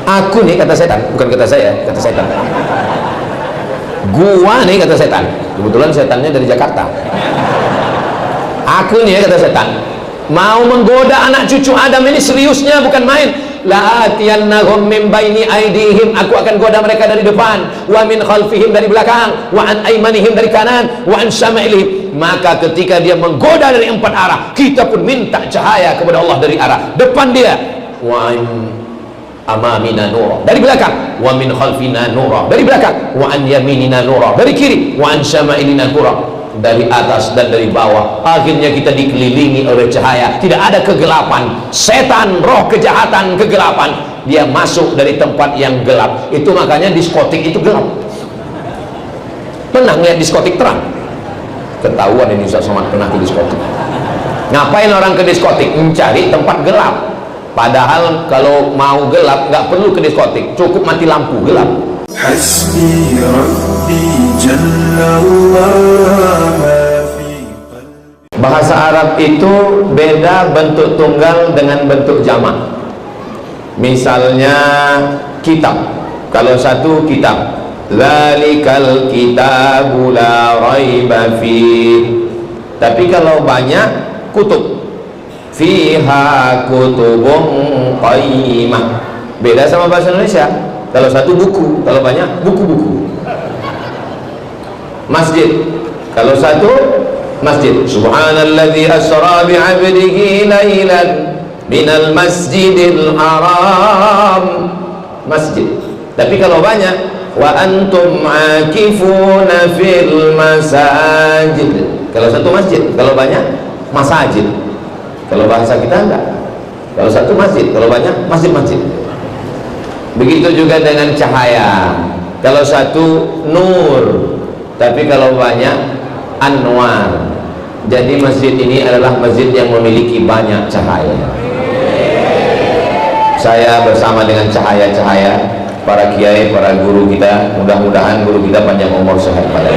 Aku nih, kata setan, bukan kata saya, kata setan. Gua nih, kata setan. Kebetulan setannya dari Jakarta. Aku nih, kata setan, mau menggoda anak cucu Adam ini seriusnya, bukan main. La'atiyannahum min baini aidihim, aku akan goda mereka dari depan, wa min khalfihim, dari belakang, wa an aimanihim, dari kanan, wa an syama'ilihim. Maka ketika dia menggoda dari 4 arah, kita pun minta cahaya kepada Allah dari arah depan dia, wa an amamina nura, dari belakang, wa min khalfina nura, dari belakang, wa an yaminina nura, dari kiri, wa an syama'ilina nura, dari atas dan dari bawah. Akhirnya kita dikelilingi oleh cahaya, tidak ada kegelapan. Setan, roh kejahatan, kegelapan, dia masuk dari tempat yang gelap. Itu makanya diskotik itu gelap. Pernah ngeliat diskotik terang? Ketahuan ini Ustaz Somad pernah ke diskotik. Ngapain orang ke diskotik? Mencari tempat gelap. Padahal kalau mau gelap nggak perlu ke diskotik, cukup mati lampu, gelap. Hasbi Rabbi Jallallah. Bahasa Arab itu beda bentuk tunggal dengan bentuk jamak. Misalnya kitab, kalau satu kitab, Zalikal kitabu la raiba fih. Tapi kalau banyak, kutub, fiha kutubun qayyimah. Beda sama bahasa Indonesia. Kalau satu buku, kalau banyak buku-buku. Masjid, kalau satu masjid. Subhanalladzi asra bi'abdihi lailan minal masjidil haram. Masjid. Tapi kalau banyak, wa antum akifuna fil masajid. Kalau satu masjid, kalau banyak masajid. Kalau bahasa kita enggak. Kalau satu masjid, kalau banyak masjid-masjid. Begitu juga dengan cahaya. Kalau satu nur, tapi kalau banyak anwar. Jadi masjid ini adalah masjid yang memiliki banyak cahaya. Saya bersama dengan cahaya-cahaya para kiai, para guru kita, mudah-mudahan guru kita panjang umur, sehat badan.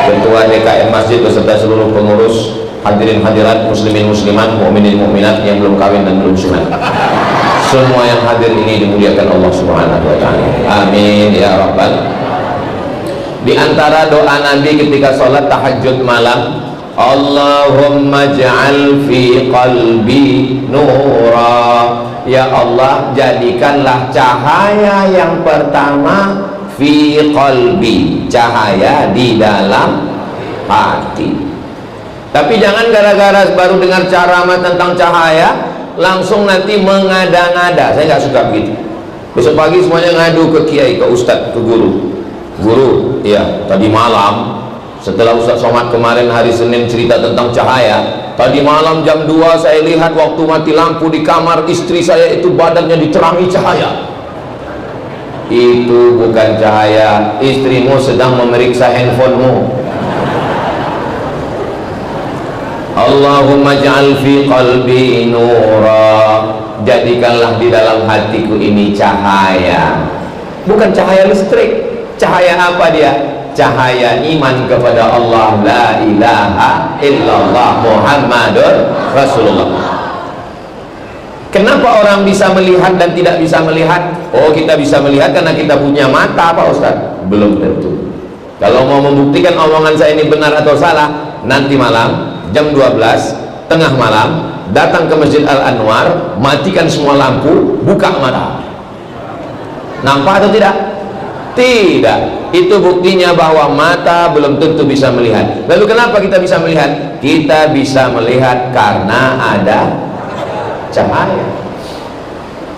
Ketua DKM Masjid beserta seluruh pengurus, hadirin hadirat, muslimin muslimat, mukminin mukminat yang belum kawin dan belum sunat. Semua yang hadir ini dimuliakan Allah Subhanahu wa taala. Amin ya rabbal. Di antara doa Nabi ketika sholat tahajud malam, Allahumma ja'al fi qalbi nura. Ya Allah, jadikanlah cahaya yang pertama fi qalbi, cahaya di dalam hati. Tapi jangan gara-gara baru dengar ceramah tentang cahaya langsung nanti mengada-ngada. Saya nggak suka begitu. Besok pagi semuanya ngadu ke kiai, ke ustadz, ke guru. Guru, ya tadi malam setelah Ustaz Somad kemarin hari Senin cerita tentang cahaya, tadi malam jam 2 saya lihat waktu mati lampu di kamar istri saya itu badannya diterangi cahaya. Itu bukan cahaya, istrimu sedang memeriksa handphonemu. Allahumma ja'al fi qalbi nura, jadikanlah di dalam hatiku ini cahaya. Bukan cahaya listrik. Cahaya apa dia? Cahaya iman kepada Allah, la ilaha illallah Muhammadur Rasulullah. Kenapa orang bisa melihat dan tidak bisa melihat? Oh, kita bisa melihat karena kita punya mata, Pak Ustaz? Belum tentu. Kalau mau membuktikan omongan saya ini benar atau salah, nanti malam jam 12 tengah malam datang ke Masjid Al-Anwar, matikan semua lampu, buka mata. Nampak atau tidak? Tidak. Itu buktinya bahwa mata belum tentu bisa melihat. Lalu kenapa kita bisa melihat? Kita bisa melihat karena ada cahaya.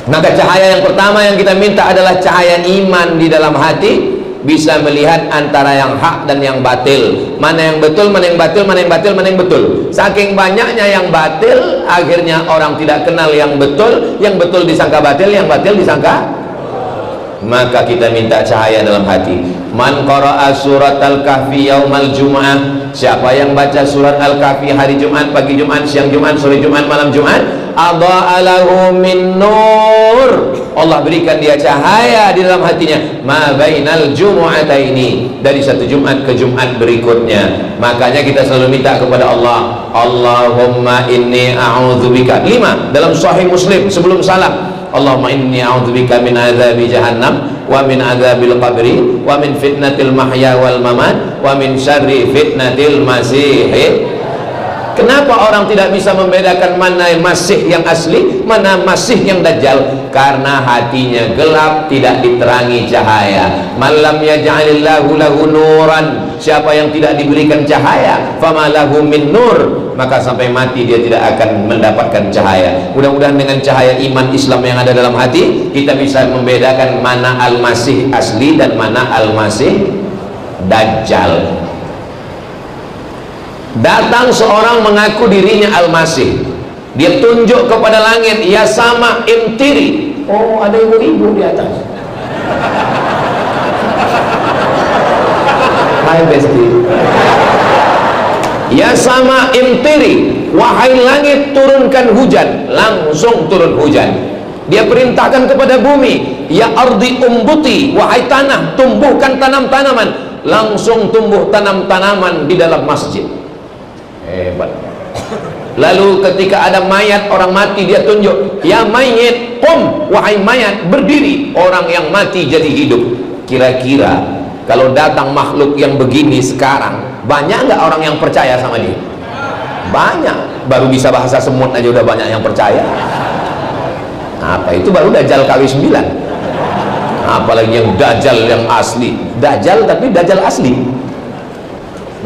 Maka cahaya yang pertama yang kita minta adalah cahaya iman di dalam hati. Bisa melihat antara yang hak dan yang batil, mana yang betul, mana yang batil, mana yang batil, mana yang betul. Saking banyaknya yang batil, akhirnya orang tidak kenal yang betul disangka batil, yang batil disangka. Maka kita minta cahaya dalam hati. Man qara'a surat Al-Kahfi yaumal Jum'ah, siapa yang baca surat Al-Kahfi hari Jumat, pagi Jumat, siang Jumat, sore Jumat, malam Jumat, adha'a lahu min nur, Allah berikan dia cahaya di dalam hatinya, ma bainal jumu'ataini, dari satu Jumat ke Jumat berikutnya. Makanya kita selalu minta kepada Allah, Allahumma inni a'udzubika. 5 dalam Sahih Muslim sebelum salam, Allahumma inni a'udzubika min adzabi jahannam wa min adzabil qabri wa min fitnatil mahya wal mamat wa min syarri fitnatil masih. Kenapa orang tidak bisa membedakan mana masih yang asli, mana masih yang dajjal? Karena hatinya gelap, tidak diterangi cahaya. Malam yaj'alillahu lahu nuran, siapa yang tidak diberikan cahaya, fama lahu min nur, maka sampai mati dia tidak akan mendapatkan cahaya. Mudah-mudahan dengan cahaya iman Islam yang ada dalam hati, kita bisa membedakan mana al-masih asli dan mana al-masih dajjal. Datang seorang mengaku dirinya al-masih, dia tunjuk kepada langit, ya sama imtiri. Oh, ada ibu-ibu di atas. Hai besti. Ya sama imtiri, wahai langit turunkan hujan. Langsung turun hujan. Dia perintahkan kepada bumi, ya ardi umbuti, wahai tanah tumbuhkan tanam-tanaman. Langsung tumbuh tanam-tanaman di dalam masjid. Hebat. Lalu ketika ada mayat orang mati, dia tunjuk, ya mayit qum, wahai mayat berdiri. Orang yang mati jadi hidup. Kira-kira kalau datang makhluk yang begini sekarang, banyak nggak orang yang percaya sama dia? Banyak. Baru bisa bahasa semut aja udah banyak yang percaya. Apa itu baru dajjal kali 9. Apalagi yang dajjal yang asli. Dajjal tapi dajjal asli.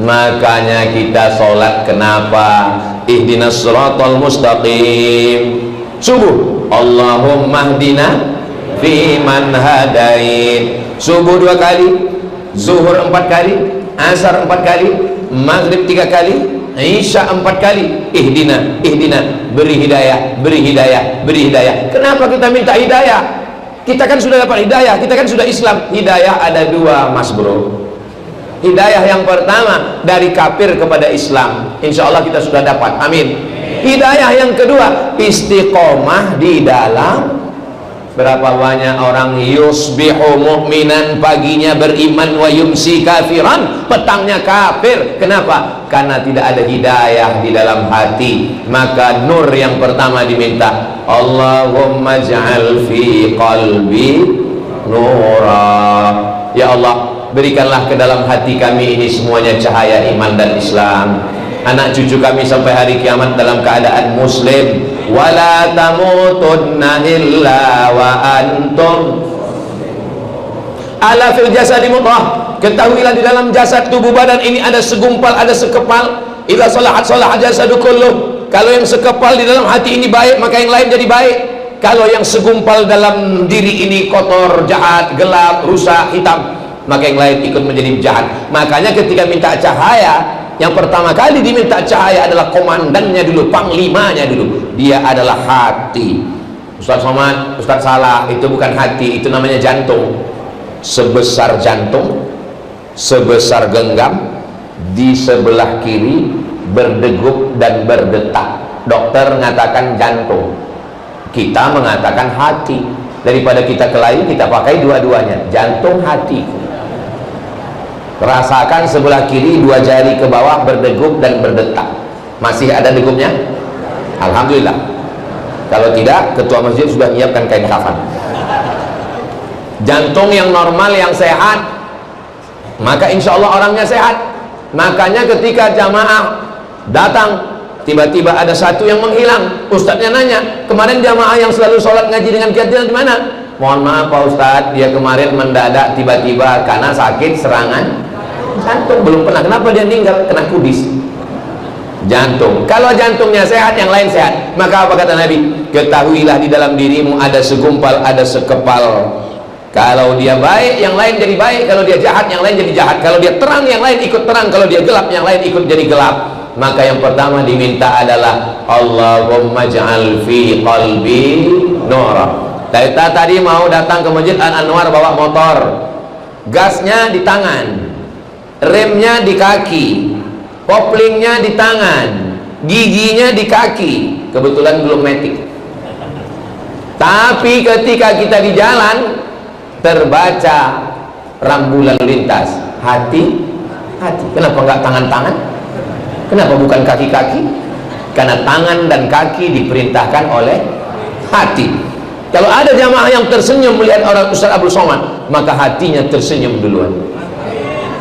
Makanya kita sholat kenapa? Ihdinas siratal mustaqim. Subuh, Allahumma hdina fiman hadait. Subuh 2 kali, zuhur 4 kali, asar 4 kali, maghrib 3 kali, isya 4 kali. Ihdina, ihdina, beri hidayah, beri hidayah, beri hidayah. Kenapa kita minta hidayah? Kita kan sudah dapat hidayah, kita kan sudah Islam. Hidayah ada 2, mas bro. Hidayah yang pertama dari kafir kepada Islam, insya Allah kita sudah dapat, amin. Hidayah yang kedua istiqomah di dalam. Berapa banyak orang yusbihu mu'minan, paginya beriman, wa yumsi kafiran, petangnya kafir. Kenapa? Karena tidak ada hidayah di dalam hati. Maka nur yang pertama diminta, Allahumma ja'al fi qalbi nura. Ya Allah, berikanlah ke dalam hati kami ini semuanya cahaya iman dan Islam. Anak cucu kami sampai hari kiamat dalam keadaan muslim. Wala tamutunna illa wa antum ala fil jasadi mudghah. Ketahuilah di dalam jasad tubuh badan ini ada segumpal, ada sekepal. Idza salahat salahat jasadu kulluh. Kalau yang sekepal di dalam hati ini baik, maka yang lain jadi baik. Kalau yang segumpal dalam diri ini kotor, jahat, gelap, rusak, hitam, maka yang lain ikut menjadi jahat. Makanya ketika minta cahaya, yang pertama kali diminta cahaya adalah komandannya dulu, panglimanya dulu. Dia adalah hati. Ustaz Somad, Ustaz salah, itu bukan hati, itu namanya jantung. Sebesar jantung, sebesar genggam, di sebelah kiri berdegup dan berdetak. Dokter mengatakan jantung, kita mengatakan hati. Daripada kita kelayu, kita pakai dua-duanya, jantung, hati. Rasakan sebelah kiri 2 jari ke bawah berdegup dan berdetak. Masih ada degupnya? Alhamdulillah. Kalau tidak, ketua masjid sudah menyiapkan kain kafan. Jantung yang normal, yang sehat, maka insya Allah orangnya sehat. Makanya ketika jamaah datang, tiba-tiba ada satu yang menghilang. Ustadznya nanya, kemarin jamaah yang selalu sholat ngaji dengan kiat di mana? Mohon maaf Pak Ustadz, dia kemarin mendadak tiba-tiba karena sakit serangan jantung, belum pernah. Kenapa dia meninggal? Kena kudis jantung. Kalau jantungnya sehat, yang lain sehat. Maka apa kata Nabi? Ketahuilah di dalam dirimu ada segumpal, ada sekepal. Kalau dia baik, yang lain jadi baik. Kalau dia jahat, yang lain jadi jahat. Kalau dia terang, yang lain ikut terang. Kalau dia gelap, yang lain ikut jadi gelap. Maka yang pertama diminta adalah Allahumma ja'al fi qalbi nura. Tadi mau datang ke Masjid Al-Anwar bawa motor, gasnya di tangan, remnya di kaki, koplingnya di tangan, giginya di kaki. Kebetulan belum metik. Tapi ketika kita di jalan, terbaca rambu lalu lintas, hati. Kenapa enggak tangan-tangan? Kenapa bukan kaki-kaki? Karena tangan dan kaki diperintahkan oleh hati. Kalau ada jamaah yang tersenyum melihat orang Ustaz Abdul Somad, maka hatinya tersenyum duluan.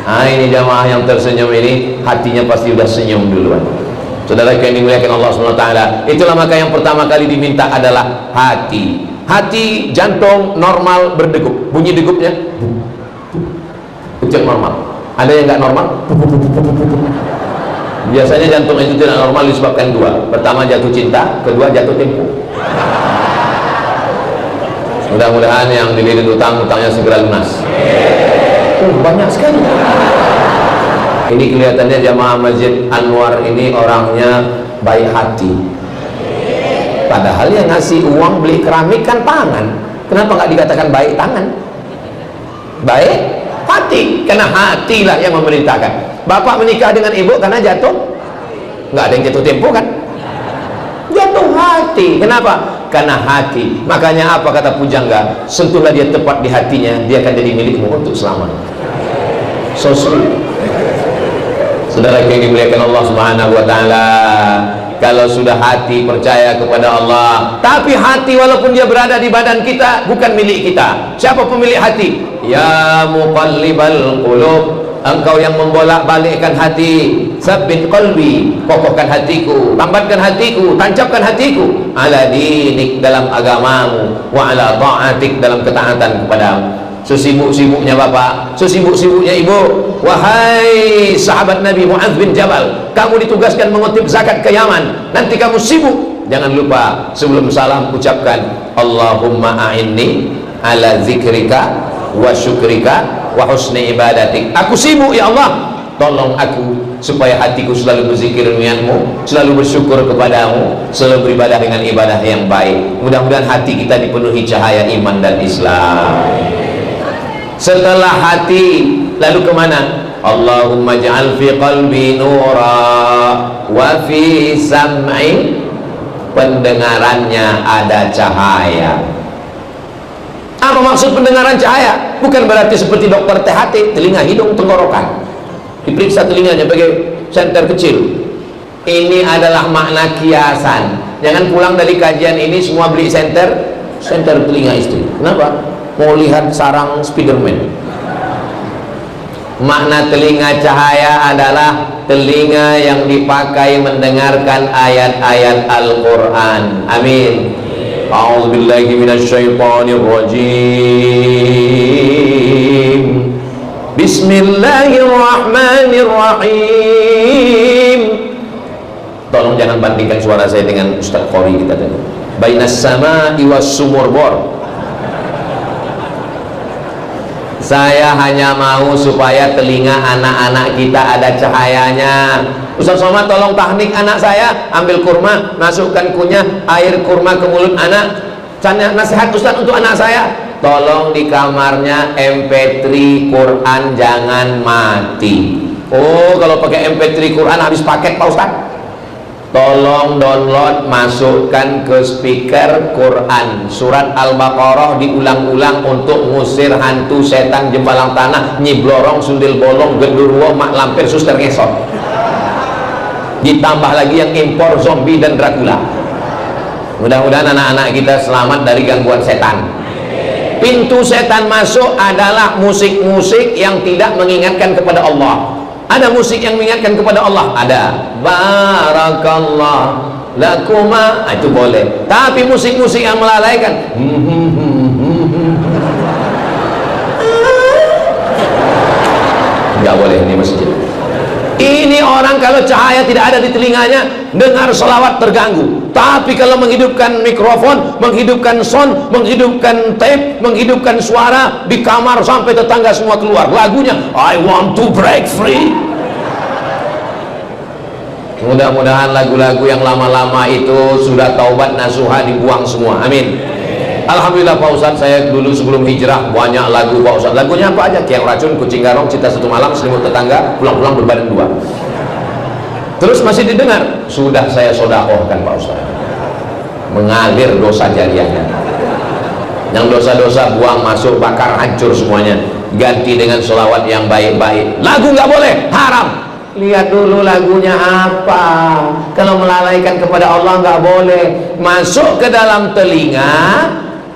Nah, ini jamaah yang tersenyum ini, hatinya pasti sudah senyum duluan. Saudara yang dimuliakan Allah SWT, itulah maka yang pertama kali diminta adalah hati. Hati, jantung normal berdegup, bunyi degupnya ucap normal. Ada yang nggak normal? Biasanya jantung itu tidak normal disebabkan dua. Pertama jatuh cinta, kedua jatuh tempo. Mudah-mudahan yang dililit utang, utangnya segera lunas. Banyak sekali. Ini kelihatannya jamaah Masjid Anwar ini orangnya baik hati. Padahal yang ngasih uang beli keramik kan tangan. Kenapa nggak dikatakan baik tangan? Baik hati, karena hatilah yang memerintahkan. Bapak menikah dengan ibu karena jatuh? Nggak ada yang jatuh tempo kan? Jatuh hati. Kenapa? Karena hati. Makanya apa kata pujangga? Sentuhlah dia tepat di hatinya, dia akan jadi milikmu untuk selamanya. So sweet. Saudara yang dimuliakan Allah Subhanahu wa taala, kalau sudah hati percaya kepada Allah, tapi hati walaupun dia berada di badan kita bukan milik kita. Siapa pemilik hati? Ya muqallibal qulub, engkau yang membolak-balikkan hati. Sabbit qalbi, kokohkan hatiku, lambatkan hatiku, tancapkan hatiku ala dinik, dalam agamamu, wa ala ta'atik, dalam ketaatan kepadamu. Sesibuk-sibuknya bapak, sesibuk-sibuknya ibu, wahai sahabat Nabi Mu'adz bin Jabal, kamu ditugaskan mengutip zakat ke Yaman, nanti kamu sibuk, jangan lupa sebelum salam ucapkan Allahumma a'inni ala zikrika wa syukrika wa husni ibadatik. Aku sibuk ya Allah, tolong aku supaya hatiku selalu berzikir denganmu, selalu bersyukur kepadamu, selalu beribadah dengan ibadah yang baik. Mudah-mudahan hati kita dipenuhi cahaya iman dan Islam. Setelah hati, lalu kemana? Allahumma ja'al fi qalbi nura wa fi sam'i, pendengarannya ada cahaya. Apa maksud pendengaran cahaya? Bukan berarti seperti dokter THT, telinga, hidung, tenggorokan, diperiksa telinganya pakai senter kecil. Ini adalah makna kiasan. Jangan pulang dari kajian ini semua beli senter telinga istri. Kenapa? Mau lihat sarang Spiderman. Makna telinga cahaya adalah telinga yang dipakai mendengarkan ayat-ayat Al-Quran. Amin. A'udzubillahi minasyaitonirrajim. Bismillahirrahmanirrahim. Tolong jangan bandingkan suara saya dengan Ustaz Qori kita tadi. Bainas sama'i was sumur bor. Saya hanya mau supaya telinga anak-anak kita ada cahayanya. Ustaz Somad tolong tahnik anak saya, ambil kurma, masukkan kunyah air kurma ke mulut anak. Nasihat Ustaz untuk anak saya, tolong di kamarnya MP3 Quran jangan mati. Oh, kalau pakai MP3 Quran habis paket Pak Ustaz. Tolong download, masukkan ke speaker Quran surat Al-Baqarah diulang-ulang untuk ngusir hantu, setan, jembalang tanah, nyiblorong, sundil bolong, genderuwo, mak lampir, suster ngesot. Ditambah lagi yang impor zombie dan Dracula. Mudah-mudahan anak-anak kita selamat dari gangguan setan. Pintu setan masuk adalah musik-musik yang tidak mengingatkan kepada Allah. Ada musik yang mengingatkan kepada Allah, ada barakallah lakuma, itu boleh. Tapi musik-musik yang melalaikan, nggak boleh di masjid. Ini orang kalau cahaya tidak ada di telinganya, dengar selawat terganggu. Tapi kalau menghidupkan mikrofon, menghidupkan sound, menghidupkan tape, menghidupkan suara di kamar sampai tetangga semua keluar. Lagunya I want to break free. Mudah-mudahan lagu-lagu yang lama-lama itu sudah taubat nasuha dibuang semua. Amin. Alhamdulillah Pak Ustadz, saya dulu sebelum hijrah banyak lagu Pak Ustadz. Lagunya apa aja? Kiang Racun, Kucing Garong, Cinta Satu Malam, Selimut Tetangga, Pulang-pulang Berbadan Dua. Terus masih didengar. Sudah saya sodakohkan Pak Ustadz. Mengalir dosa jariahnya. Yang dosa-dosa buang, masuk, bakar, hancur semuanya. Ganti dengan sholawat yang baik-baik. Lagu nggak boleh, haram. Lihat dulu lagunya apa. Kalau melalaikan kepada Allah nggak boleh. Masuk ke dalam telinga,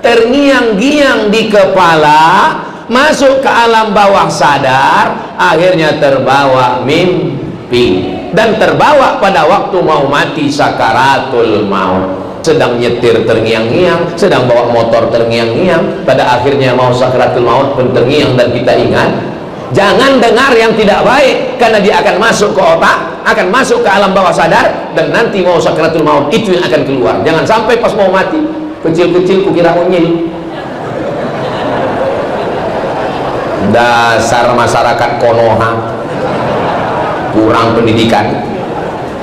terngiang-giang di kepala, masuk ke alam bawah sadar, akhirnya terbawa mimpi dan terbawa pada waktu mau mati sakaratul maut. Sedang nyetir terngiang-ngiang, sedang bawa motor terngiang-ngiang, pada akhirnya mau sakaratul maut pun terngiang. Dan kita ingat, jangan dengar yang tidak baik, karena dia akan masuk ke otak, akan masuk ke alam bawah sadar, dan nanti mau sakaratul maut itu yang akan keluar. Jangan sampai pas mau mati, kecil-kecil kukira unyil. Dasar masyarakat Konoha, kurang pendidikan.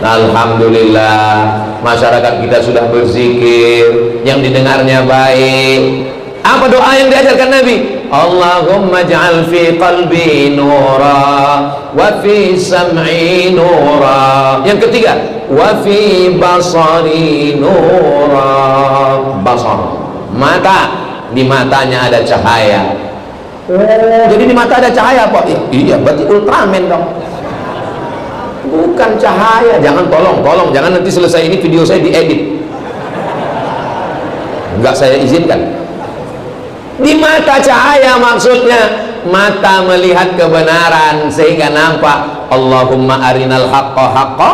Alhamdulillah, masyarakat kita sudah berzikir, yang didengarnya baik. Apa doa yang diajarkan Nabi? Allahumma ja'al fi qalbi nura wa fi sam'i nura. Yang ketiga, wa fi basari nura. Basar, mata, di matanya ada cahaya. Oh, jadi di mata ada cahaya, Pak? Iya, berarti Ultraman dong. Bukan cahaya. Jangan, tolong jangan nanti selesai ini video saya diedit, enggak saya izinkan. Di mata cahaya maksudnya mata melihat kebenaran sehingga nampak. Allahumma arinal haqqa haqqa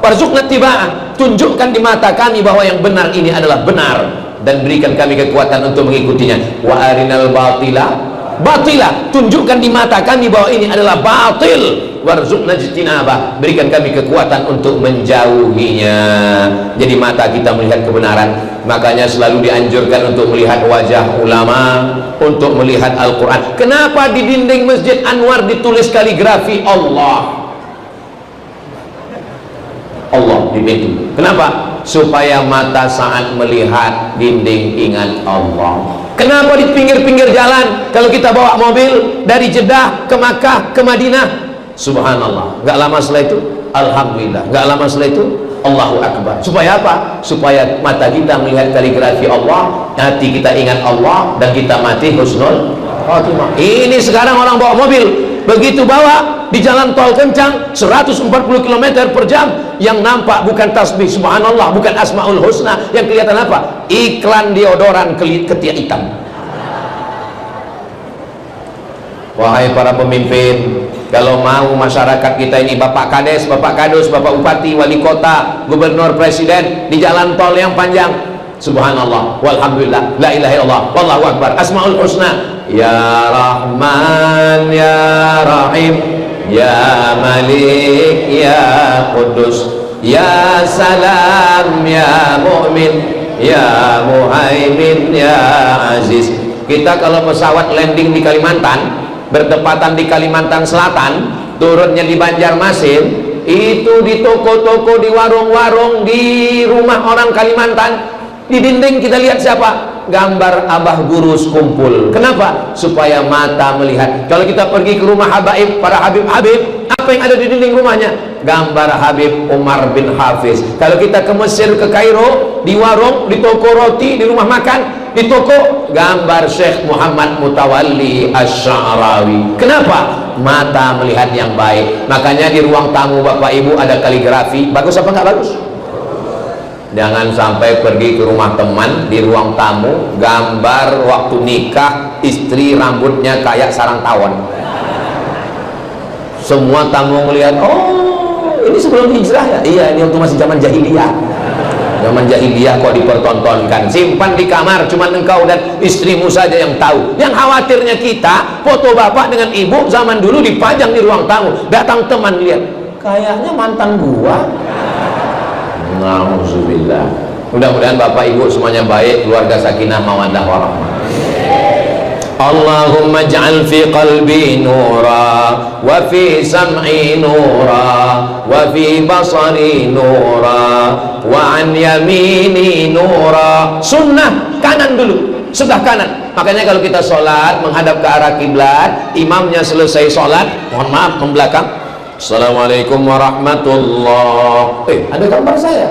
warzuqna ittiba'ah. Tunjukkan di mata kami bahwa yang benar ini adalah benar, dan berikan kami kekuatan untuk mengikutinya. Wa arinal batila batila. Tunjukkan di mata kami bahwa ini adalah batil. Warzuqna ijtinabah. Berikan kami kekuatan untuk menjauhinya. Jadi mata kita melihat kebenaran. Makanya selalu dianjurkan untuk melihat wajah ulama, untuk melihat Al-Quran. Kenapa di dinding Masjid Anwar ditulis kaligrafi Allah? Allah di pintu. Kenapa? Supaya mata saat melihat dinding ingat Allah. Kenapa di pinggir-pinggir jalan kalau kita bawa mobil dari Jeddah ke Makkah ke Madinah, subhanallah, nggak lama setelah itu alhamdulillah, nggak lama setelah itu Allahu Akbar. Supaya apa? Supaya mata kita melihat kaligrafi Allah, hati kita ingat Allah, dan kita mati husnul khatimah. Ini sekarang orang bawa mobil, begitu bawa di jalan tol kencang 140 km per jam, yang nampak bukan tasbih subhanallah, bukan asmaul husna, yang kelihatan apa? Iklan deodoran ketiak hitam. Wahai para pemimpin, kalau mau masyarakat kita ini, Bapak Kades, Bapak Kadus, Bapak Bupati, Wali Kota, Gubernur, Presiden, di jalan tol yang panjang, subhanallah, walhamdulillah, la ilaha illallah, wallahu akbar, asmaul husna, ya Rahman, ya Rahim, ya Malik, ya Qudus, ya Salam, ya Mu'min, ya Muhaimin, ya Aziz. Kita kalau pesawat landing di Kalimantan, bertepatan di Kalimantan Selatan, turunnya di Banjarmasin, itu di toko-toko, di warung-warung, di rumah orang Kalimantan, di dinding kita lihat siapa? Gambar Abah Gurus kumpul. Kenapa? Supaya mata melihat. Kalau kita pergi ke rumah Habaib, para Habib-Habib, apa yang ada di dinding rumahnya? Gambar Habib Umar bin Hafiz. Kalau kita ke Mesir, ke Kairo, di warung, di toko roti, di rumah makan, di toko, gambar Syekh Muhammad Mutawalli Asy-Sya'rawi. Kenapa? Mata melihat yang baik. Makanya di ruang tamu Bapak Ibu ada kaligrafi. Bagus apa nggak bagus? Jangan sampai pergi ke rumah teman, di ruang tamu gambar waktu nikah istri rambutnya kayak sarang tawon. Semua tamu melihat, oh ini sebelum hijrah ya? Iya, ini waktu masih zaman jahiliyah. Zaman jahiliyah kok dipertontonkan. Simpan di kamar, cuma engkau dan istrimu saja yang tahu. Yang khawatirnya kita, foto bapak dengan ibu zaman dulu dipajang di ruang tamu. Datang teman lihat, kayaknya mantan gua. Nauzubillah. Mudah-mudahan bapak ibu semuanya baik, keluarga sakinah mawaddah warahmah. Allahumma ja'al fi qalbi nura wa fi sam'i nura wa fi basari nura wa an yamini nura. Sunnah kanan dulu, sebelah kanan. Makanya kalau kita sholat menghadap ke arah kiblat, imamnya selesai sholat, mohon maaf membelakang, assalamualaikum warahmatullahi. Ada gambar saya.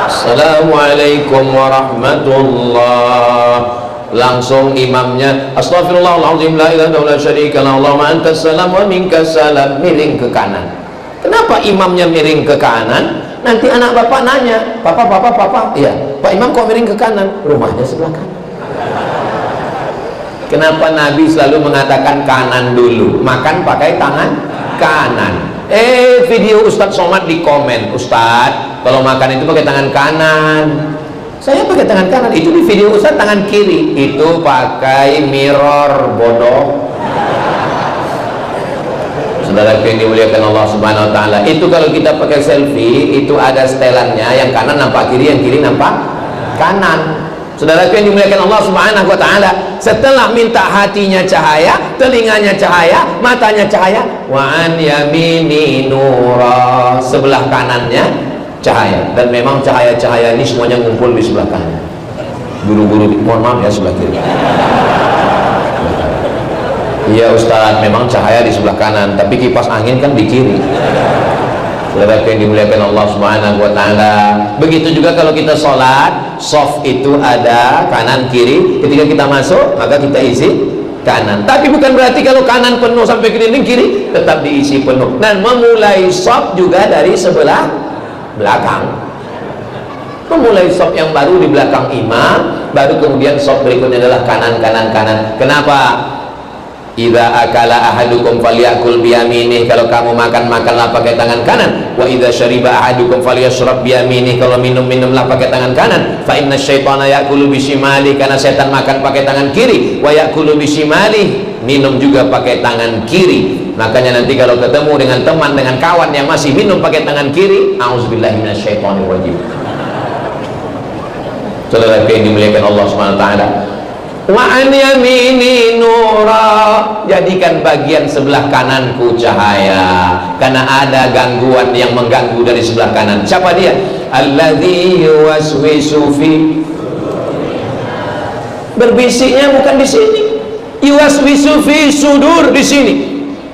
Assalamualaikum warahmatullahi. Langsung imamnya astagfirullahaladzim la ilaha illallah syarika la Allahumma antas salam wa minkas salam, miring ke kanan. Kenapa imamnya miring ke kanan? Nanti anak bapak nanya, papa, iya, Pak Imam kok miring ke kanan? Rumahnya sebelah kanan. Kenapa Nabi selalu mengatakan kanan dulu? Makan pakai tangan kanan. Video Ustadz Somad di komen, Ustadz kalau makan itu pakai tangan kanan. Saya pakai tangan kanan. Itu di video Ustadz tangan kiri. Itu pakai mirror, bodoh. Saudara yang dimuliakan Allah Subhanahu Wa Taala, itu kalau kita pakai selfie itu ada setelannya, yang kanan nampak kiri, yang kiri nampak kanan. Saudara yang dimuliakan Allah Subhanahu Wa Taala, setelah minta hatinya cahaya, telinganya cahaya, matanya cahaya, wa an yamini nura, sebelah kanannya cahaya. Dan memang cahaya-cahaya ini semuanya ngumpul di sebelah kanan. Guru-guru, mohon maaf ya, sebelah kiri. Iya Ustaz, memang cahaya di sebelah kanan, tapi kipas angin kan di kiri. Saudara yang dimuliakan Allah Subhanahu Wa Taala, begitu juga kalau kita sholat, soft itu ada kanan kiri. Ketika kita masuk, maka kita isi kanan. Tapi bukan berarti kalau kanan penuh sampai ke dinding, kiri tetap diisi penuh. Dan memulai soft juga dari sebelah belakang. Memulai soft yang baru di belakang imam, baru kemudian soft berikutnya adalah kanan. Kenapa? Idza akala ahadukum falyakul biyaminih, kalau kamu makanlah pakai tangan kanan. Wa idza syariba ahadukum falyashrab biyaminih, kalau minumlah pakai tangan kanan. Fa inna syaitana yakulu bisimali, karena setan makan pakai tangan kiri. Wa yakulu bisimali, minum juga pakai tangan kiri. Makanya nanti kalau ketemu dengan teman, dengan kawan yang masih minum pakai tangan kiri, auzubillahi minasyaitonir rajim. Saudara yang dimuliakan Allah Subhanahu Wa Taala, wa an yamini nura, jadikan bagian sebelah kananku cahaya, karena ada gangguan yang mengganggu dari sebelah kanan. Siapa dia? Alladzi yuwaswisu fi, berbisiknya bukan di sini, yuwaswisu fi sudur di sini.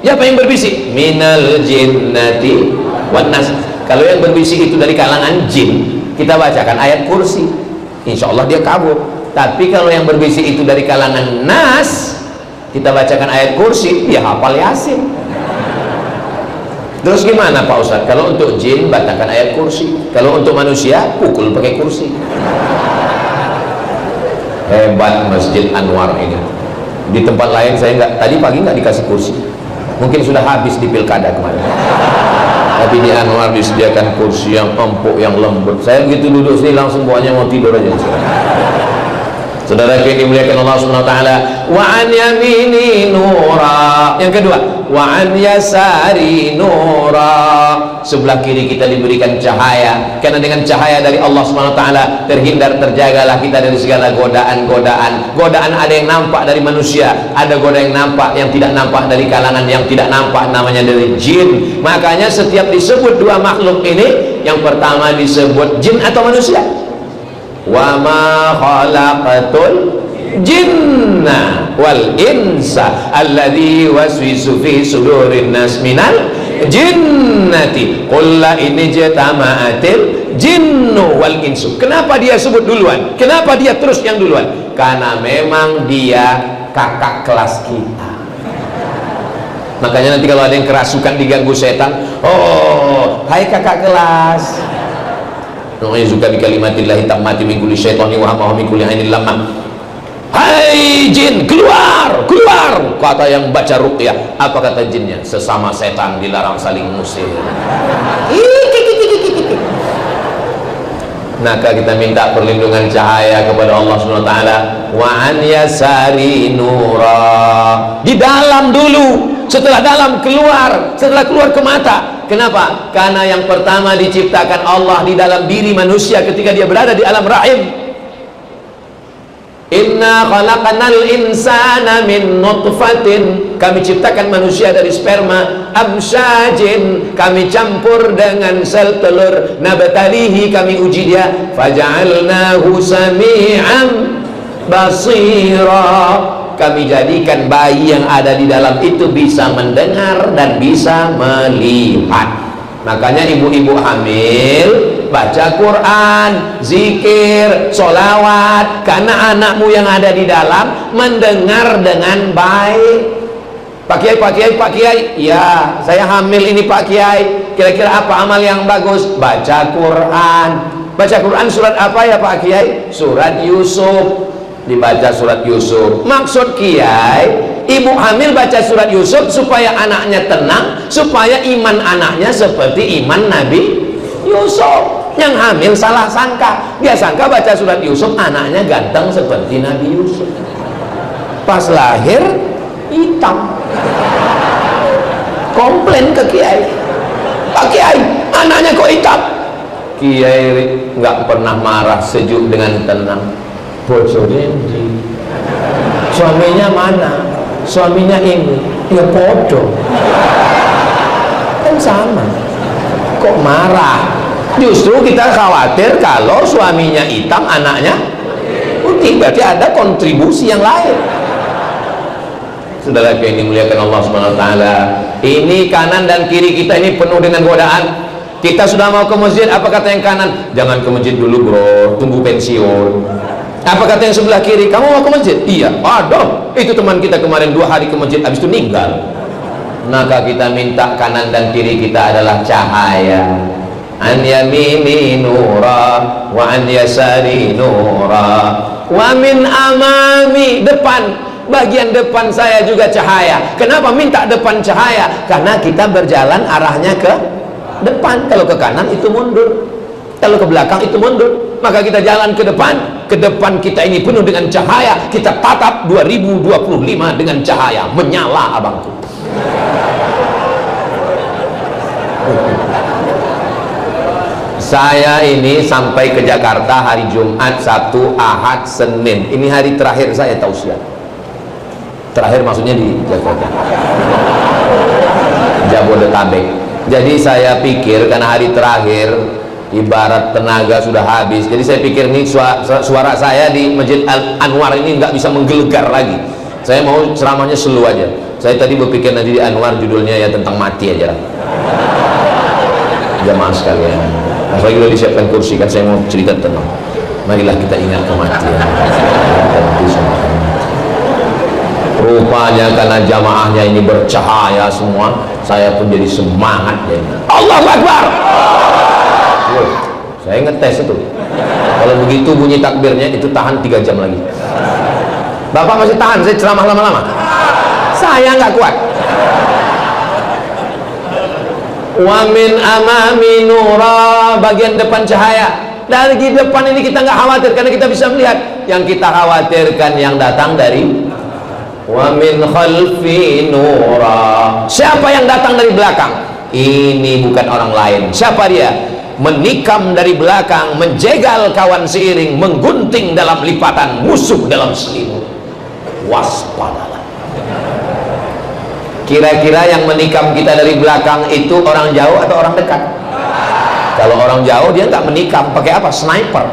Siapa yang berbisik? Minal jinnati wan nas. Kalau yang berbisik itu dari kalangan jin, kita bacakan ayat kursi, insya Allah dia kabur. Tapi kalau yang berbisik itu dari kalangan nas, kita bacakan ayat kursi, dia hafal Yasin. Terus gimana Pak Ustadz? Kalau untuk jin bacakan ayat kursi, kalau untuk manusia pukul pakai kursi. Hebat Masjid Anwar ini. Di tempat lain saya tadi pagi nggak dikasih kursi, mungkin sudah habis di pilkada kemarin. Tapi di Anwar disediakan kursi yang empuk, yang lembut. Saya begitu duduk sini langsung bawahnya mau tidur aja. Saudara yang dimuliakan Allah Subhanahu Wa Taala, wa an yamini nura. Yang kedua, wa an yasari nura, sebelah kiri kita diberikan cahaya, karena dengan cahaya dari Allah Subhanahu Wa Taala terjagalah kita dari segala godaan. Ada yang nampak dari manusia, ada godaan yang nampak, yang tidak nampak dari kalangan yang tidak nampak, namanya dari jin. Makanya setiap disebut dua makhluk ini, yang pertama disebut jin atau manusia. Wa ma khalaqatul jinna wal insa alladzi waswisu fi sudurin nas minal jinnati qul la in jatama'atil jinnu wal insu. Kenapa dia sebut duluan? Kenapa dia terus yang duluan? Karena memang dia kakak kelas kita. Makanya nanti kalau ada yang kerasukan, diganggu setan, oh hai kakak kelas, namanya suka bi kalimatillahi tammati min kulli syaitani wa hamma min kulli ainin lamma. Hai jin, keluar, kata yang baca ruqyah. Apa kata jinnya? Sesama setan dilarang saling musir. Maka kita minta perlindungan cahaya kepada Allah Subhanahu wa taala. Wa an yasari nura, di dalam dulu, setelah dalam keluar, setelah keluar ke mata. Kenapa? Karena yang pertama diciptakan Allah di dalam diri manusia ketika dia berada di alam rahim. Inna khalaqanal insana min nutfatin, kami ciptakan manusia dari sperma, amsyajin, kami campur dengan sel telur, nabtalihi, kami uji dia, faja'alnahu sami'an basira, kami jadikan bayi yang ada di dalam itu bisa mendengar dan bisa melihat. Makanya ibu-ibu hamil baca Quran, zikir, sholawat, karena anakmu yang ada di dalam mendengar dengan baik. Pak Kiai, ya saya hamil ini Pak Kiai. Kira-kira apa amal yang bagus? Baca Quran. Baca Quran surat apa ya Pak Kiai? Surat Yusuf. Dibaca surat Yusuf. Maksud Kiai, ibu hamil baca surat Yusuf supaya anaknya tenang, supaya iman anaknya seperti iman Nabi Yusuf. Yang hamil salah sangka, dia sangka baca surat Yusuf anaknya ganteng seperti Nabi Yusuf. Pas lahir hitam. Komplain ke Kiai, Pak Kiai, anaknya kok hitam? Kiai nggak pernah marah, sejuk dengan tenang. Bojone di suaminya mana? Suaminya ini, ya bodoh kan sama, kok marah? Justru kita khawatir kalau suaminya hitam, anaknya putih, berarti ada kontribusi yang lain. Saudara yang dimuliakan Allah Subhanahu wa taala, ini kanan dan kiri kita ini penuh dengan godaan. Kita sudah mau ke masjid, apa kata yang kanan? Jangan ke masjid dulu bro, tunggu pensiun. Apa kata yang sebelah kiri? Kamu mau ke masjid? Iya. Aduh, itu teman kita kemarin 2 hari ke masjid, habis itu meninggal. Maka kita minta kanan dan kiri kita adalah cahaya. An yamini nura wa an yasari nura wa min amami, depan, bagian depan saya juga cahaya. Kenapa minta depan cahaya? Karena kita berjalan arahnya ke depan. Kalau ke kanan itu mundur, kalau ke belakang itu mundur. Maka kita jalan ke depan. Ke depan kita ini penuh dengan cahaya. Kita tatap 2025 dengan cahaya menyala, abangku. Saya ini sampai ke Jakarta hari Jumat, Sabtu, Ahad, Senin. Ini hari terakhir saya tausiah. Terakhir maksudnya di Jakarta, Jabodetabek. Jadi saya pikir karena hari terakhir ibarat tenaga sudah habis, jadi saya pikir nih suara saya di Masjid Al-Anwar ini nggak bisa menggelegar lagi. Saya mau ceramahnya slow aja. Saya tadi berpikir nanti di Anwar judulnya ya tentang mati aja lah. Jamaah sekalian, apalagi kalau disiapkan kursi kan, saya mau cerita tenang. Marilah kita ingat kematian. Rupanya karena jamaahnya ini bercahaya semua, saya pun jadi semangat ya. Allahu Akbar. Saya ngetes itu. Kalau begitu bunyi takbirnya itu tahan 3 jam lagi. Bapak masih tahan saya ceramah lama-lama? Saya nggak kuat. Wa min amami nura, bagian depan cahaya. Dari depan ini kita nggak khawatir karena kita bisa melihat. Yang kita khawatirkan yang datang dari wa min khalfi nura. Siapa yang datang dari belakang? Ini bukan orang lain. Siapa dia? Menikam dari belakang, menjegal kawan seiring, menggunting dalam lipatan, musuh dalam selimut. Waspadalah. Kira-kira yang menikam kita dari belakang itu orang jauh atau orang dekat? Kalau orang jauh dia nggak menikam, pakai apa? Sniper,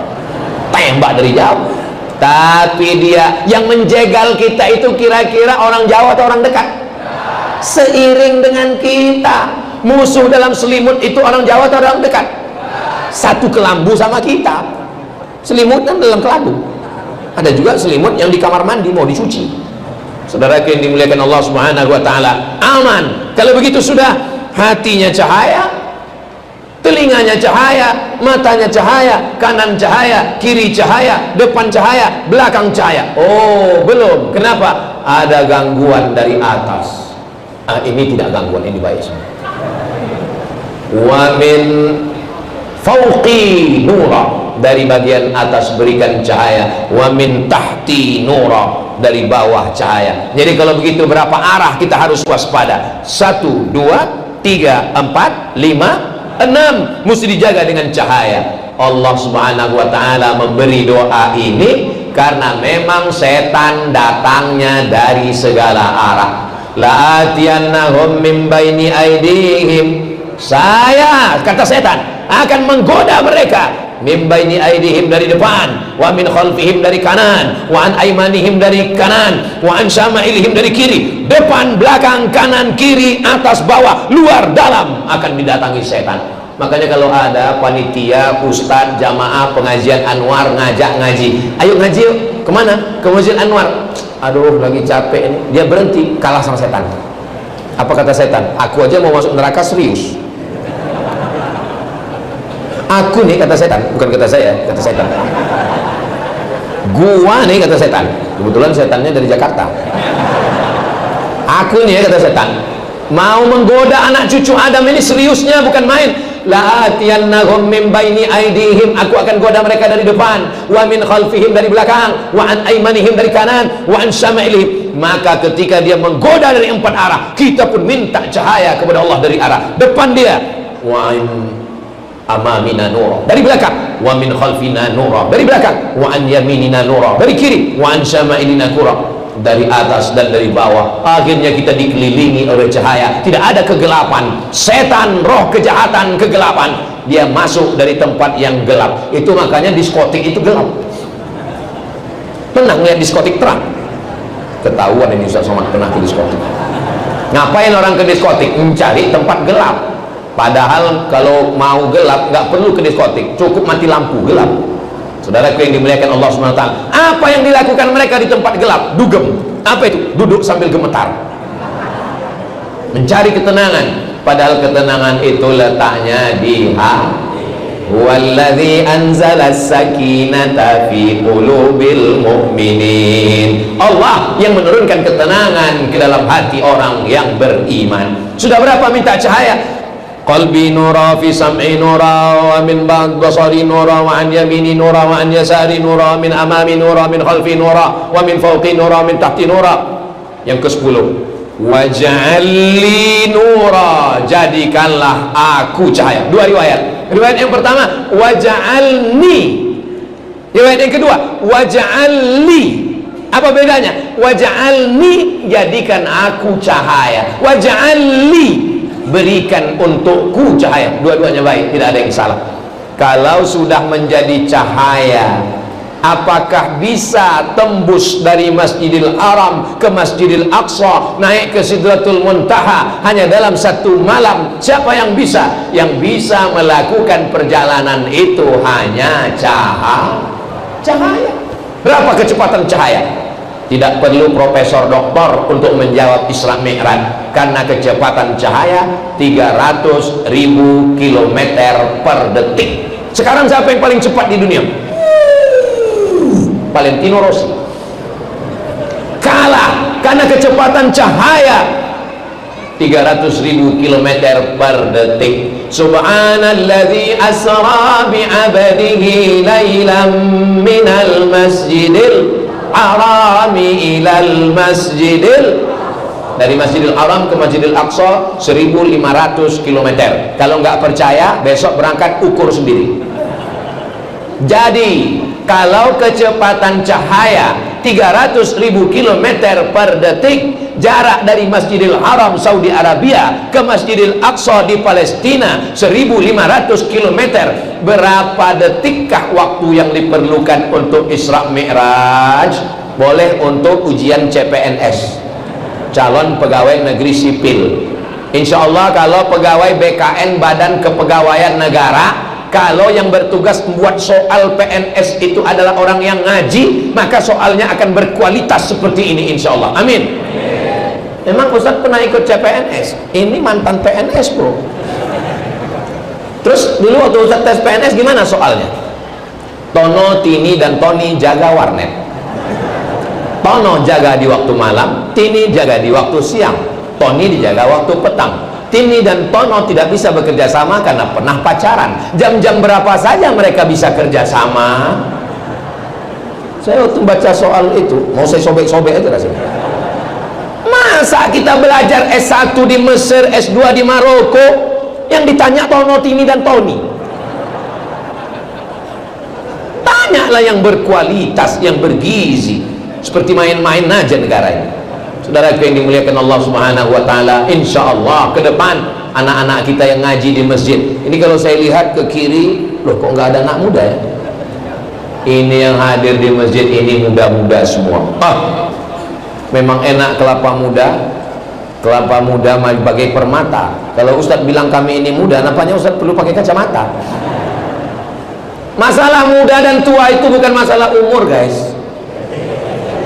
tembak dari jauh. Tapi dia yang menjegal kita itu kira-kira orang jauh atau orang dekat? Seiring dengan kita. Musuh dalam selimut itu orang jauh atau orang dekat? Satu kelambu sama kita. Selimut kan dalam kelambu. Ada juga selimut yang di kamar mandi mau dicuci. Saudara yang dimuliakan Allah Subhanahu wa taala, aman. Kalau begitu sudah, hatinya cahaya, telinganya cahaya, matanya cahaya, kanan cahaya, kiri cahaya, depan cahaya, belakang cahaya. Oh, belum. Kenapa? Ada gangguan dari atas. Ini tidak gangguan, ini baik semua. Wa min fauqi nura, dari bagian atas berikan cahaya. Wa min tahti nura, dari bawah cahaya. Jadi kalau begitu berapa arah kita harus waspada? 1, 2, 3, 4, 5, 6 mesti dijaga dengan cahaya. Allah Subhanahu wa taala memberi doa ini karena memang setan datangnya dari segala arah. La atiyannahum min baini aidihim, saya, kata setan, akan menggoda mereka min baini aidihim, dari depan, wa min khalfihim, dari kanan, wa an aimanihim, dari kanan, wa an syama'ilihim, dari kiri. Depan, belakang, kanan, kiri, atas, bawah, luar, dalam akan didatangi setan. Makanya kalau ada panitia, ustadz, jamaah, pengajian Anwar ngajak ngaji, ayo ngaji yuk. Kemana? Ke Masjid Anwar. Aduh lagi capek ini. Dia berhenti, kalah sama setan. Apa kata setan? Aku aja mau masuk neraka serius. Aku nih, kata setan, bukan kata saya, kata setan. Gua nih, kata setan. Kebetulan setannya dari Jakarta. Aku nih, kata setan, mau menggoda anak cucu Adam ini seriusnya, bukan main. La'atiyannahum min baini aidihim, aku akan goda mereka dari depan, wa min khalfihim, dari belakang, wa an aimanihim, dari kanan, wa an syama'ilihim. Maka ketika dia menggoda dari 4 arah, kita pun minta cahaya kepada Allah dari arah depan dia, wa an amamina nura, dari belakang, wa min khalfina nura, dari belakang, wa an yaminina nura, dari kiri, wa an syama'ilina nura, dari atas dan dari bawah. Akhirnya kita dikelilingi oleh cahaya, tidak ada kegelapan. Setan, roh kejahatan, kegelapan, dia masuk dari tempat yang gelap. Itu makanya diskotik itu gelap. Pernah lihat diskotik terang? Ketahuan ini Ustaz Somad pernah ke diskotik. Ngapain orang ke diskotik? Mencari tempat gelap. Padahal kalau mau gelap nggak perlu ke diskotik, cukup mati lampu gelap. Saudaraku yang dimuliakan Allah SWT, apa yang dilakukan mereka di tempat gelap? Dugem. Apa itu? Duduk sambil gemetar, mencari ketenangan. Padahal ketenangan itu letaknya di hati. Walladzi anzala as-sakinata fi qulubil mu'minin. Allah yang menurunkan ketenangan ke dalam hati orang yang beriman. Sudah berapa minta cahaya? Qalbi nura, fi sam'i nura, wa min ba'd basari nura, wa an yamini nura, wa an yasari nura, min amami nura, min khalfi nura, wa min fawqi nura, min tahti nura. Yang ke-10, waj'alli nura, jadikanlah aku cahaya. 2 riwayat. Riwayat yang pertama, waj'alni. Riwayat yang kedua, waj'alli. Apa bedanya? Waj'alni, jadikan aku cahaya. Waj'alli, berikan untukku cahaya. Dua-duanya baik, tidak ada yang salah. Kalau sudah menjadi cahaya, apakah bisa tembus dari Masjidil Haram ke Masjidil Aqsa, naik ke Sidratul Muntaha hanya dalam 1 malam? Siapa yang bisa? Yang bisa melakukan perjalanan itu hanya cahaya. Berapa kecepatan cahaya? Tidak perlu profesor doktor untuk menjawab Isra Mi'raj, karena kecepatan cahaya 300.000 km per detik. Sekarang siapa yang paling cepat di dunia? Valentino Rossi. Kalah karena kecepatan cahaya 300.000 km per detik. Subhanalladzi asra bi 'abdihi lailan minal masjidil Harami ilal masjidil, dari Masjidil Haram ke Masjidil Aqsa 1.500 km. Kalau nggak percaya, besok berangkat ukur sendiri. Jadi kalau kecepatan cahaya 300.000 km per detik, jarak dari Masjidil Haram Saudi Arabia ke Masjidil Aqsa di Palestina 1.500 km, berapa detikkah waktu yang diperlukan untuk Isra Mi'raj? Boleh untuk ujian CPNS, calon pegawai negeri sipil. Insya Allah kalau pegawai BKN, Badan Kepegawaian Negara, kalau yang bertugas membuat soal PNS itu adalah orang yang ngaji, maka soalnya akan berkualitas seperti ini insya Allah. Amin. Memang Ustaz pernah ikut CPNS, ini mantan PNS bro. Terus dulu waktu Ustaz tes PNS gimana soalnya? Tono, Tini, dan Tony jaga warnet. Tono jaga di waktu malam, Tini jaga di waktu siang, Tony dijaga waktu petang. Tini dan Tono tidak bisa bekerja sama karena pernah pacaran. Jam-jam berapa saja mereka bisa kerja sama? Saya waktu baca soal itu, mau saya sobek-sobek aja rasanya. Masa kita belajar S1 di Mesir, S2 di Maroko, yang ditanya Tono, Tini, dan Tony? Tanyalah yang berkualitas, yang bergizi. Seperti main-main aja negara ini. Saudara yang dimuliakan Allah Subhanahu wa Ta'ala, insya Allah ke depan anak-anak kita yang ngaji di masjid ini, kalau saya lihat ke kiri, loh kok nggak ada anak muda ya? Ini yang hadir di masjid ini muda-muda semua. Memang enak kelapa muda bagai permata. Kalau Ustadz bilang kami ini muda, nampaknya Ustadz perlu pakai kacamata. Masalah muda dan tua itu bukan masalah umur guys,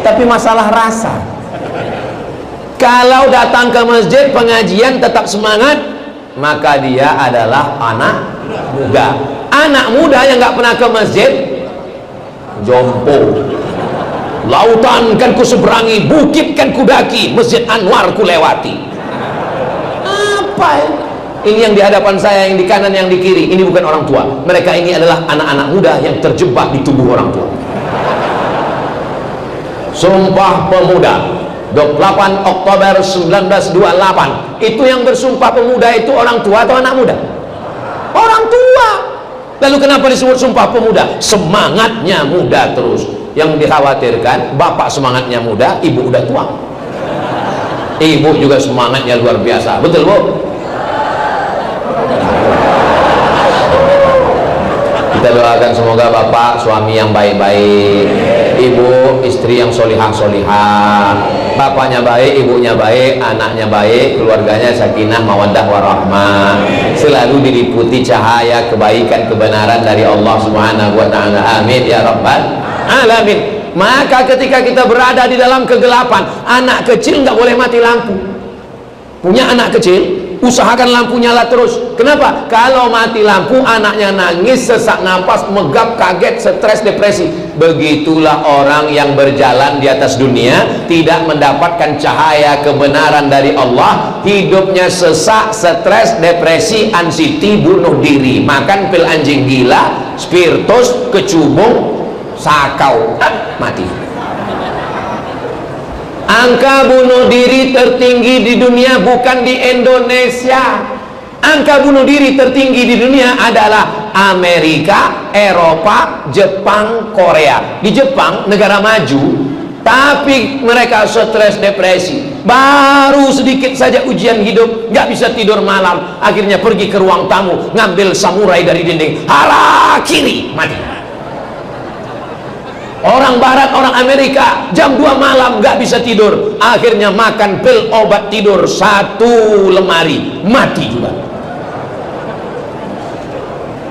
tapi masalah rasa. Kalau datang ke masjid pengajian tetap semangat, maka dia adalah anak muda. Anak muda yang nggak pernah ke masjid, jompo. Lautan kan ku seberangi, bukit kan ku daki, Masjid Anwar ku lewati. Apa ini yang di hadapan saya, yang di kanan, yang di kiri? Ini bukan orang tua, mereka ini adalah anak-anak muda yang terjebak di tubuh orang tua. Sumpah Pemuda 28 Oktober 1928, itu yang bersumpah pemuda itu orang tua atau anak muda? Orang tua. Lalu kenapa disebut Sumpah Pemuda? Semangatnya muda terus. Yang dikhawatirkan bapak semangatnya muda, ibu udah tua. Ibu juga semangatnya luar biasa, betul Bu? Kita doakan semoga bapak suami yang baik-baik, ibu istri yang solihah-solihah, bapaknya baik, ibunya baik, anaknya baik, keluarganya sakinah mawaddah warahmah, selalu diliputi cahaya kebaikan kebenaran dari Allah Subhanahu wa taala. Amin ya rabbal alamin. Maka ketika kita berada di dalam kegelapan, anak kecil nggak boleh mati lampu. Punya anak kecil, usahakan lampu nyala terus. Kenapa? Kalau mati lampu, anaknya nangis, sesak napas, megap, kaget, stres, depresi. Begitulah orang yang berjalan di atas dunia, tidak mendapatkan cahaya kebenaran dari Allah, hidupnya sesak, stres, depresi, anxiety, bunuh diri, makan pil anjing gila, spiritus, kecubung, sakau, mati. Angka bunuh diri tertinggi di dunia bukan di Indonesia. Angka bunuh diri tertinggi di dunia adalah Amerika, Eropa, Jepang, Korea. Di Jepang, negara maju, tapi mereka stres, depresi. Baru sedikit saja ujian hidup, nggak bisa tidur malam, akhirnya pergi ke ruang tamu, ngambil samurai dari dinding, harakiri, mati. Orang barat, orang Amerika jam 2 malam nggak bisa tidur, akhirnya makan pil obat tidur 1 lemari, mati juga.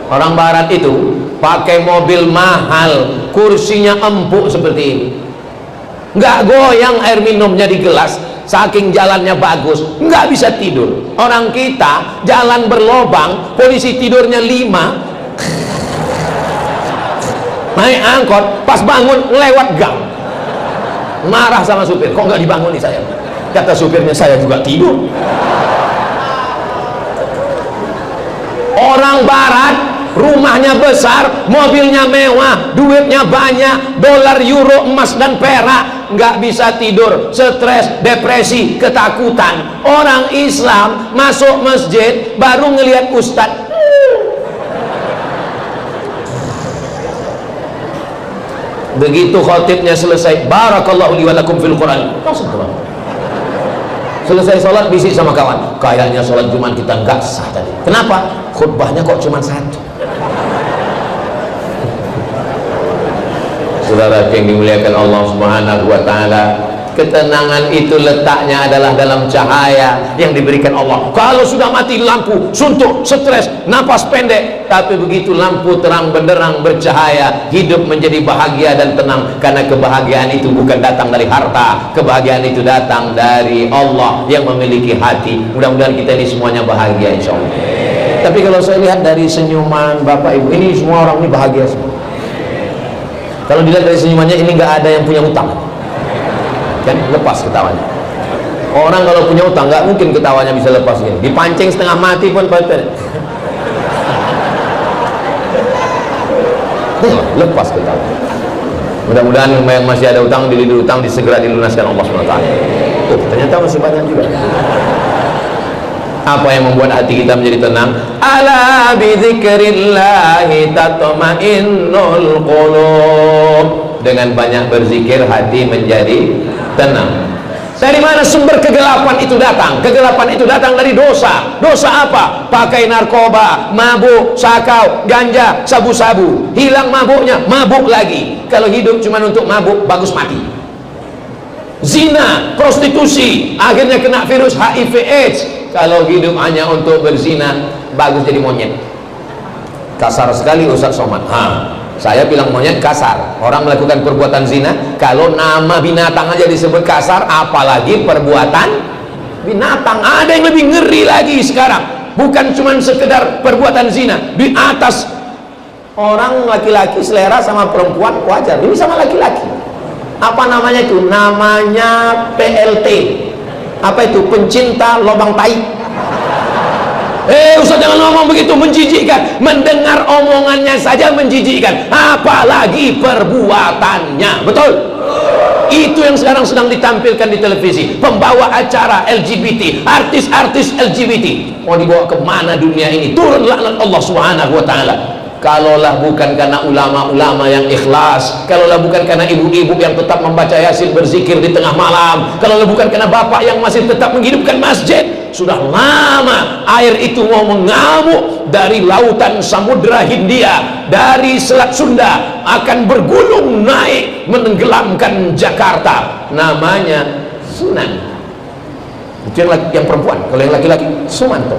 Orang barat itu pakai mobil mahal, kursinya empuk seperti ini, nggak goyang air minumnya di gelas, saking jalannya bagus, nggak bisa tidur. Orang kita jalan berlobang, polisi tidurnya 5, naik angkot, pas bangun lewat gang, marah sama supir, kok nggak dibangun nih saya? Kata supirnya, saya juga tidur. Orang barat rumahnya besar, mobilnya mewah, duitnya banyak, dolar, euro, emas dan perak, nggak bisa tidur, stres, depresi, ketakutan. Orang Islam masuk masjid baru ngelihat ustadz, begitu khotibnya selesai, barakallahu li wa lakum fil Quran, selesai sholat bisik sama kawan, kayaknya sholat Jumat kita nggak sah tadi. Kenapa? Khutbahnya kok cuma 1. Saudara yang dimuliakan Allah Subhanahu wa taala, ketenangan itu letaknya adalah dalam cahaya yang diberikan Allah. Kalau sudah mati lampu, suntuk, stres, napas pendek, tapi begitu lampu terang benderang bercahaya, hidup menjadi bahagia dan tenang, karena kebahagiaan itu bukan datang dari harta, kebahagiaan itu datang dari Allah yang memiliki hati. Mudah-mudahan kita ini semuanya bahagia insya Allah. Tapi kalau saya lihat dari senyuman Bapak Ibu ini, semua orang ini bahagia semua. Kalau dilihat dari senyumannya, ini nggak ada yang punya utang, kan lepas ketawanya. Orang kalau punya utang nggak mungkin ketawanya bisa lepas gini, dipancing setengah mati pun lepas ketawanya. Mudah-mudahan yang masih ada utang, dililit utang, segera dilunaskan Allah SWT. Ternyata masih banyak juga. Apa yang membuat hati kita menjadi tenang? Ala bi dzikrillahi tatma'innul qulub. Dengan banyak berzikir hati menjadi tenang. Dari mana sumber kegelapan itu datang? Kegelapan itu datang dari dosa. Dosa apa? Pakai narkoba, mabuk, sakau, ganja, sabu-sabu. Hilang mabuknya, mabuk lagi. Kalau hidup cuma untuk mabuk, bagus mati. Zina, prostitusi, akhirnya kena virus HIV/AIDS. Kalau hidup hanya untuk berzina, bagus jadi monyet. Kasar sekali Ustaz Somad. Saya bilang monyet kasar. Orang melakukan perbuatan zina, kalau nama binatang aja disebut kasar, apalagi perbuatan binatang. Ada yang lebih ngeri lagi sekarang. Bukan cuma sekedar perbuatan zina, di atas Orang laki-laki selera sama perempuan wajar, ini sama laki-laki. Apa namanya itu? Namanya PLT. Apa itu? Pencinta lobang tai. Ustaz jangan ngomong begitu, menjijikkan. Mendengar omongannya saja menjijikkan, apalagi perbuatannya. Betul? Itu yang sekarang sedang ditampilkan di televisi. Pembawa acara LGBT, artis-artis LGBT. Mau dibawa kemana dunia ini? Turun laknat Allah Subhanahu wa ta'ala. Kalaulah bukan karena ulama-ulama yang ikhlas, kalaulah bukan karena ibu-ibu yang tetap membaca Yasin, berzikir di tengah malam, kalaulah bukan karena bapak yang masih tetap menghidupkan masjid, sudah lama air itu mau mengamuk dari lautan Samudra Hindia, dari Selat Sunda, akan bergulung naik menenggelamkan Jakarta. Namanya Sunan. Itu yang perempuan. Kalau yang laki-laki Sumanto.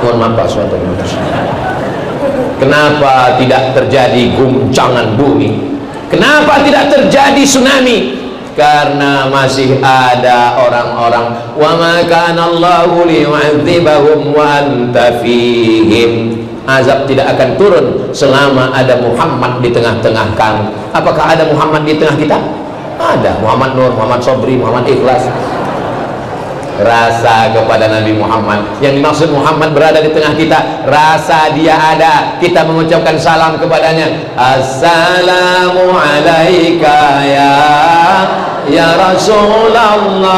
Mohon maaf Pak Sumanto. Kenapa tidak terjadi guncangan bumi? Kenapa tidak terjadi tsunami? Karena masih ada orang-orang, wa ma kana Allahu liyu'adzibahum wa anta fihim. Azab tidak akan turun selama ada Muhammad di tengah-tengah kamu. Apakah ada Muhammad di tengah kita? Ada. Muhammad Nur, Muhammad Sobri, Muhammad Ikhlas. Rasa kepada Nabi Muhammad. Yang dimaksud Muhammad berada di tengah kita, rasa dia ada, kita mengucapkan salam kepadanya. Assalamu alaika ya Rasulullah,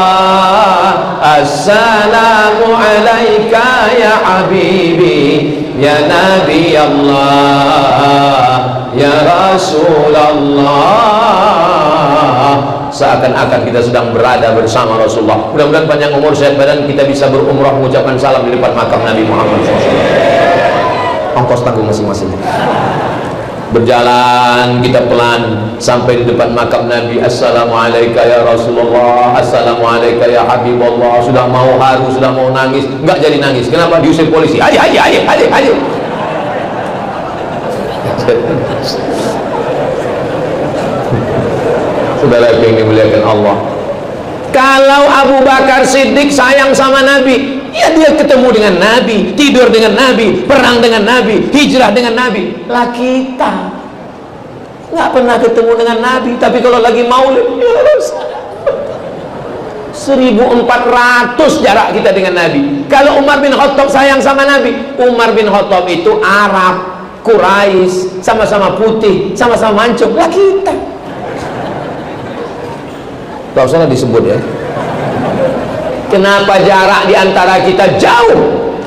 assalamu alaika ya Habibi, ya Nabi Allah, ya Rasulullah. Seakan-akan kita sedang berada bersama Rasulullah. Mudah-mudahan panjang umur, sehat badan, kita bisa berumrah mengucapkan salam di depan makam Nabi Muhammad SAW. Ongkos tanggung masing-masing. Berjalan kita pelan sampai di depan makam Nabi. Assalamualaikum ya Rasulullah, assalamualaikum ya Habibullah. Sudah mau haru, sudah mau nangis, enggak jadi nangis. Kenapa? Diusir polisi. Ayo. Saudara yang dimuliakan Allah, kalau Abu Bakar Siddiq sayang sama Nabi, ya dia ketemu dengan Nabi, tidur dengan Nabi, perang dengan Nabi, hijrah dengan Nabi. Lah kita nggak pernah ketemu dengan Nabi, tapi kalau lagi maulid, ya 1400 jarak kita dengan Nabi. Kalau Umar bin Khattab sayang sama Nabi, Umar bin Khattab itu Arab, Quraisy, sama-sama putih, sama-sama mancung. Lah kita gak usah disebut ya. Kenapa jarak di antara kita jauh,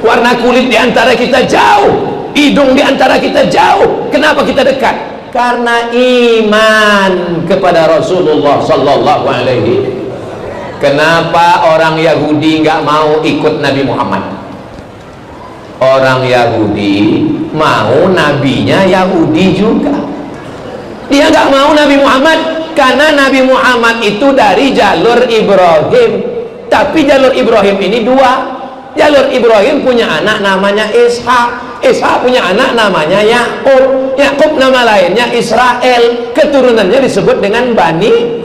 warna kulit di antara kita jauh, hidung di antara kita jauh? Kenapa kita dekat? Karena iman kepada Rasulullah Sallallahu Alaihi. Kenapa orang Yahudi nggak mau ikut Nabi Muhammad? Orang Yahudi mau nabinya Yahudi juga. Dia nggak mau Nabi Muhammad karena Nabi Muhammad itu dari jalur Ibrahim. Tapi jalur Ibrahim ini dua. Jalur Ibrahim punya anak namanya Ishak, Ishak punya anak namanya Yakub, Yakub nama lainnya Israel, keturunannya disebut dengan Bani.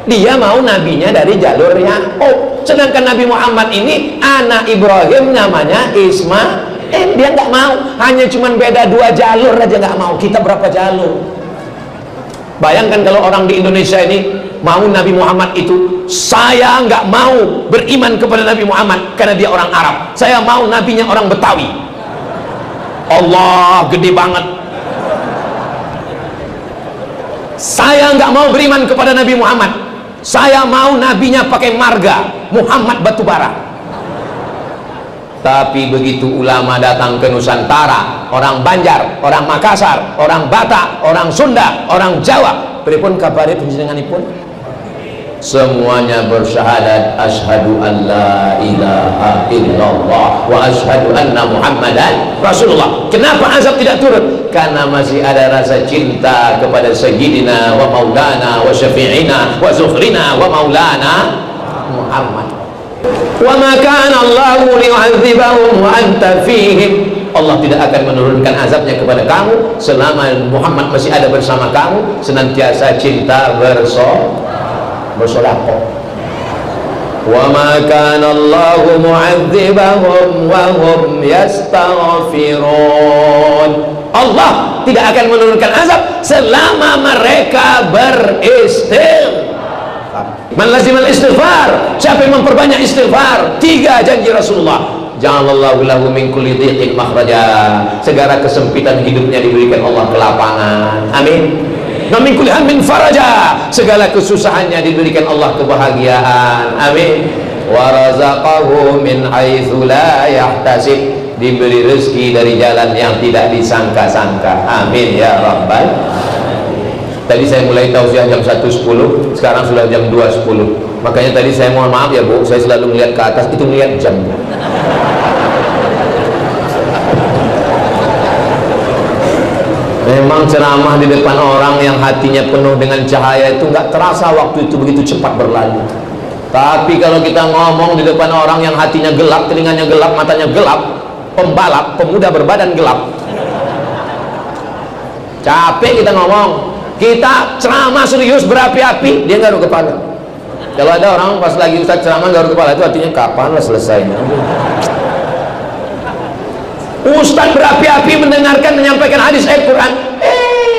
Dia mau nabinya dari jalur Yakub. Sedangkan Nabi Muhammad ini anak Ibrahim namanya Ismail. Dia nggak mau, hanya cuman beda dua jalur aja nggak mau. Kita berapa jalur? Bayangkan kalau orang di Indonesia ini mau Nabi Muhammad itu, saya nggak mau beriman kepada Nabi Muhammad karena dia orang Arab, saya mau nabinya orang Betawi. Allah gede banget. Saya nggak mau beriman kepada Nabi Muhammad, saya mau nabinya pakai marga Muhammad Batubara. Tapi begitu ulama datang ke Nusantara, orang Banjar, orang Makassar, orang Batak, orang Sunda, orang Jawa, pripun kabare panjenenganipun? Semuanya bersyahadat asyhadu an la ilaha illallah wa asyhadu anna Muhammadan Rasulullah. Kenapa azab tidak turun? Karena masih ada rasa cinta kepada sayyidina wa maulana wa syafi'ina wa zukhrina wa maulana Muhammad. Wa ma kana Allahu liyu'adzibahum wa anta fihim. Allah tidak akan menurunkan azabnya kepada kamu selama Muhammad masih ada bersama kamu, senantiasa cinta bersedekah. Wa ma kana Allahu mu'adzibahum wa hum yastaghfirun. Allah tidak akan menurunkan azab selama mereka beristighfar. Man lazimal istighfar, siapa yang memperbanyak istighfar, 3 janji Rasulullah, ja'alallahu lahu min kulli dhiqin makhraja, segala kesempitan hidupnya diberikan Allah kelapangan. Amin. Wa min kulli hammin faraja, segala kesusahannya diberikan Allah kebahagiaan. Amin. Wa razaqahu min haitsu la yahtasib, diberi rezeki dari jalan yang tidak disangka-sangka. Amin ya rabbal. Tadi saya mulai tausiah jam 1.10, sekarang sudah jam 2.10. Makanya tadi saya mohon maaf ya Bu, saya selalu melihat ke atas, itu melihat jam. Memang ceramah di depan orang yang hatinya penuh dengan cahaya itu nggak terasa waktu itu begitu cepat berlalu. Tapi kalau kita ngomong di depan orang yang hatinya gelap, telinganya gelap, matanya gelap, pembalap, pemuda berbadan gelap, capek kita ngomong. Kita ceramah serius berapi-api, dia garuk kepala. Kalau ada orang pas lagi Ustaz ceramah garuk kepala, itu artinya kapan lah selesainya. Ustaz berapi-api mendengarkan, menyampaikan hadis ayat Quran,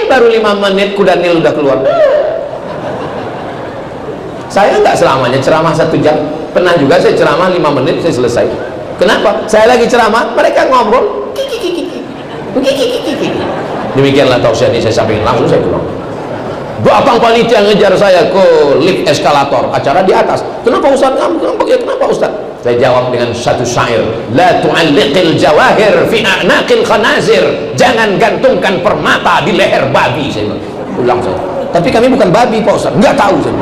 baru 5 menit kuda Nil udah keluar. Saya nggak selamanya ceramah 1 jam, pernah juga saya ceramah 5 menit saya selesai. Kenapa? Saya lagi ceramah, mereka ngobrol, demikianlah tausiah ini saya sampaikan, langsung saya pulang. Abang panitia ngejar saya ke lift eskalator, acara di atas. Kenapa Ustaz? Kenapa Ustaz? Saya jawab dengan satu syair, la tu'alliqil jawahir fi a'naqil khanazir, jangan gantungkan permata di leher babi. Saya ulang saya. Tapi kami bukan babi Pak Ustaz. Enggak tahu saya.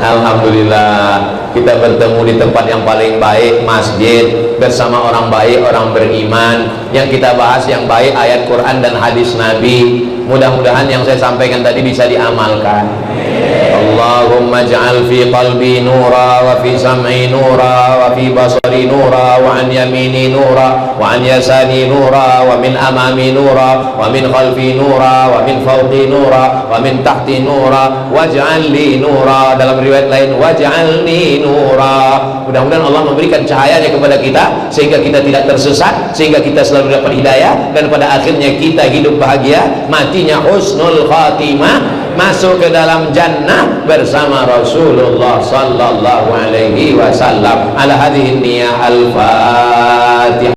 Alhamdulillah kita bertemu di tempat yang paling baik, masjid, bersama orang baik, orang beriman. Yang kita bahas yang baik ayat Quran dan hadis Nabi. Mudah-mudahan yang saya sampaikan tadi bisa diamalkan. Allahumma ja'al fi qalbi nura, wa fi sam'i nura, wa fi basari nura, wa an yamini nura, wa an yasani nura, wa min amami nura, wa min khalfi nura, wa min fawqi nura, wa min tahti nura, waj'al li nura. Dalam riwayat lain, waj'alni nura. Mudah-mudahan Allah memberikan cahayanya kepada kita sehingga kita tidak tersesat, sehingga kita selalu dapat hidayah, dan pada akhirnya kita hidup bahagia, matinya husnul khatimah, masuk ke dalam jannah bersama Rasulullah sallallahu alaihi wasallam. Ala hadhihi niyah al-Fatihah.